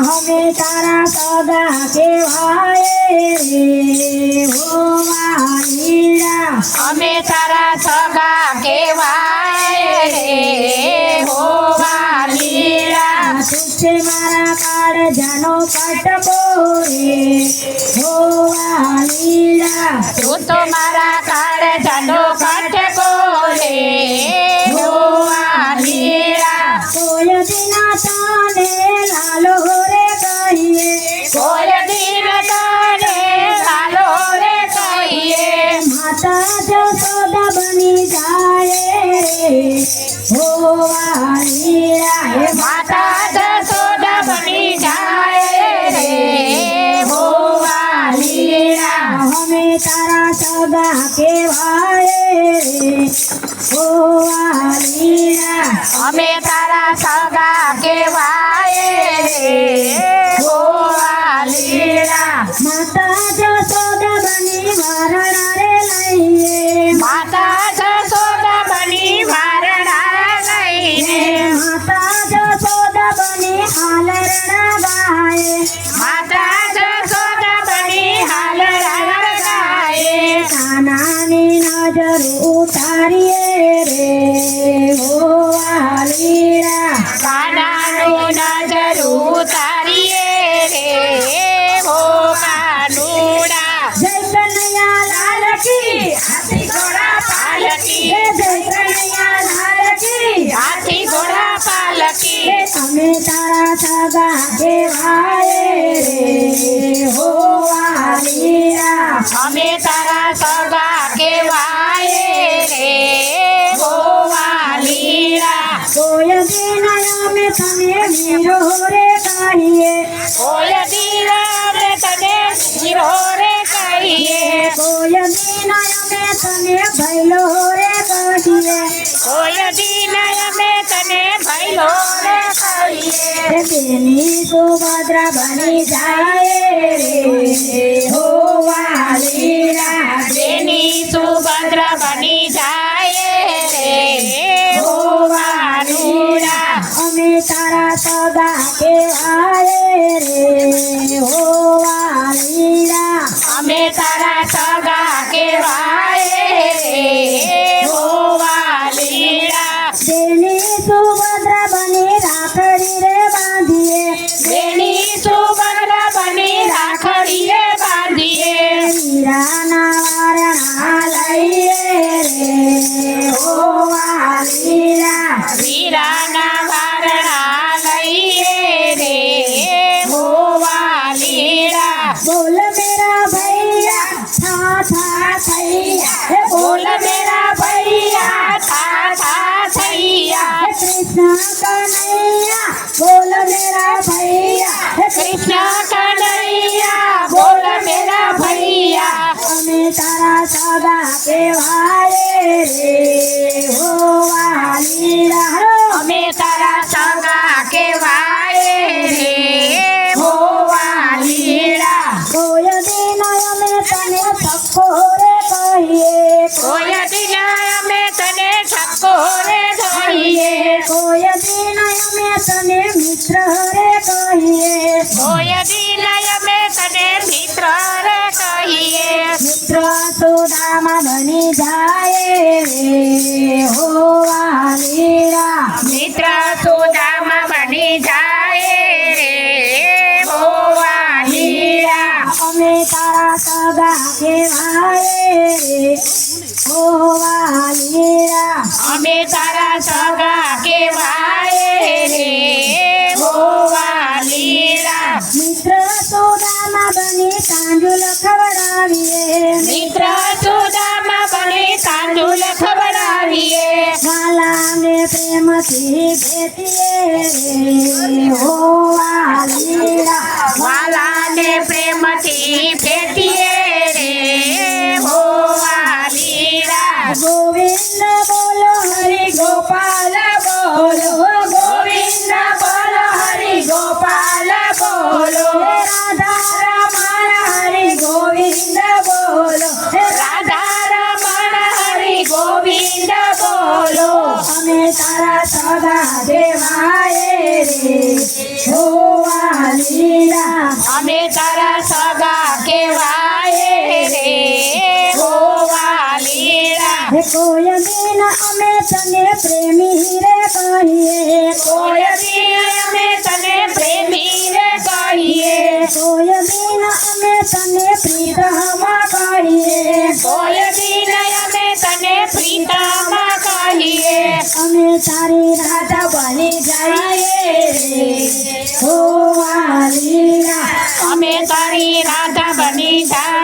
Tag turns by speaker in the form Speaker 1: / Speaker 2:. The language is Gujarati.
Speaker 1: અમે તારા સગા કહેવાય રે હો વાલીડા
Speaker 2: અમે તારા સગા કહેવાય રે હો વાલીડા
Speaker 1: તું છે મારા કાળજાનો કટકો રે હો વાલીડા
Speaker 2: તું તો મારા કાળજાનો કટકો રે હો વાલીડા
Speaker 1: કોઈ દિના તને લાલો રે કહીએ
Speaker 2: કોઈ દિન તને લાલો રે કહીએ
Speaker 1: માતા જશોદા બની જાય રે હો વાલીડા હે
Speaker 2: માતા જશોદા બની જાય રે હો વાલીડા
Speaker 1: અમે તારા સગા કહેવાય રે હો વાલીડા
Speaker 2: અમે તારા સગા કહેવાય રે હો વાલીડા
Speaker 1: માતા જશોદા બની વારણા રે લઈએ
Speaker 2: માતા જશોદા બની વારણા લઈને
Speaker 1: માતા જશોદા બની હાલરણા ગાય
Speaker 2: માતા જશોદા બની હાલ રણગાએ
Speaker 1: કાનાની નજર ઉતારીએ રે હો વાલીડા
Speaker 2: કાનાનું નજર ઉતારીએ રે હો કાનુડા
Speaker 1: જય કનૈયા લાલ કી
Speaker 2: હાથી ઘોડા પાલકી
Speaker 1: જય કનૈયા લાલ કી
Speaker 2: હાથી ઘોડા પાલકી
Speaker 1: અમે તારા સગા કહેવાય રે હો વાલીડા
Speaker 2: અમે તારા સગા કહેવાય રે હો વાલીડા
Speaker 1: કોઈ દિન અમે તને વીરો રે કહીએ
Speaker 2: કોઈ દિન અમે તને હીરો રે કહીએ
Speaker 1: કોઈ દિન અમે તને ભૈલો રે કહીએ
Speaker 2: કોઈ દિન અમે તને ભૈલો રે કહીએ
Speaker 1: બેની સુભદ્રા બની જાય રે હો વાલીડા
Speaker 2: બેની સુભદ્રા બની જાય રે હો વાનુડા
Speaker 1: અમે તારા સગા કહેવાય રે હો વાલીડા
Speaker 2: અમે તારા સગા કહેવાય રે હો વાલીડા
Speaker 1: બેની સુભદ્રા બની રાખડી રે બાંધીએ
Speaker 2: બેની સુભદ્રા બની રાખડીએ બાંધીએ
Speaker 1: મીરાના વારણા લઈએ રે હો વાલીડા
Speaker 2: વીરાના વારણા લઈએ રે હો વાલીડા
Speaker 1: બોલ મેરા ભૈયા થા થા થૈયા હે
Speaker 2: બોલ મેરા ભૈયા થા થા થૈયા
Speaker 1: કૃષ્ણ કનૈયા બોલ મેરા ભૈયા હે
Speaker 2: કૃષ્ણ કનૈયા બોલ મેરા ભૈયા
Speaker 1: અમે તારા સગા કહેવાય રે હો વાલીડા
Speaker 2: અમે તારા સગા કહેવાય રે હો વાલીડા
Speaker 1: કોઈ દિન અમે તને થપ્પો રે કહીએ
Speaker 2: કોઈ દિન અમે તને ઠપકો રે કહીએ
Speaker 1: કોઈ દિન અમે તને મિત્ર રે કહીએ
Speaker 2: કોઈ દિન અમે તને મિત્ર રે કહીએ
Speaker 1: મિત્ર સુદામા બની જાય રે હો વાલીડા
Speaker 2: મિત્ર સુદામા બની જાય રે હો વાલીડા
Speaker 1: અમે તારા સગા કહેવાય રે હો વાલીડા
Speaker 2: અમે તારા સગા કહેવાય રે હો વાલીડા
Speaker 1: મિત્ર સુદામા બની તાંડુલ ખવડાવીએ
Speaker 2: મિત્ર સુદામા બની તાંડુલ ખવડાવીએ
Speaker 1: વાલાને પ્રેમથી ભેટીએ રે હો વાલીડા
Speaker 2: વાલાને પ્રેમથી ભેટીએ રે હો વાલીડા
Speaker 1: ગોવિંદ બોલો હરિ ગોપાલ બોલો
Speaker 2: ગોવિંદ બોલો હરિ ગોપાલ બોલો
Speaker 1: રાધા રમણ હરિ ગોવિંદ બોલો
Speaker 2: રાધા રમણ હરિ ગોવિંદ બોલો
Speaker 1: અમે તારા સગા દેવાય રે હો વાલી
Speaker 2: અમે તારા સગા કહેવાય રે ગોવાલીડા
Speaker 1: હે કોઈ દિન અમે તને પ્રેમી રે કહીએ
Speaker 2: કોઈ દિન અમે તને પ્રેમી રે કહીએ
Speaker 1: કોઈ દિન અમે તને પ્રીતમ કહીએ
Speaker 2: કોઈ દિન અમે તને પ્રીતમ કહીએ
Speaker 1: અમે તારી રાધા બની જઈએ રે ગોવાલીડા
Speaker 2: અમે તારી રાધા બની જાય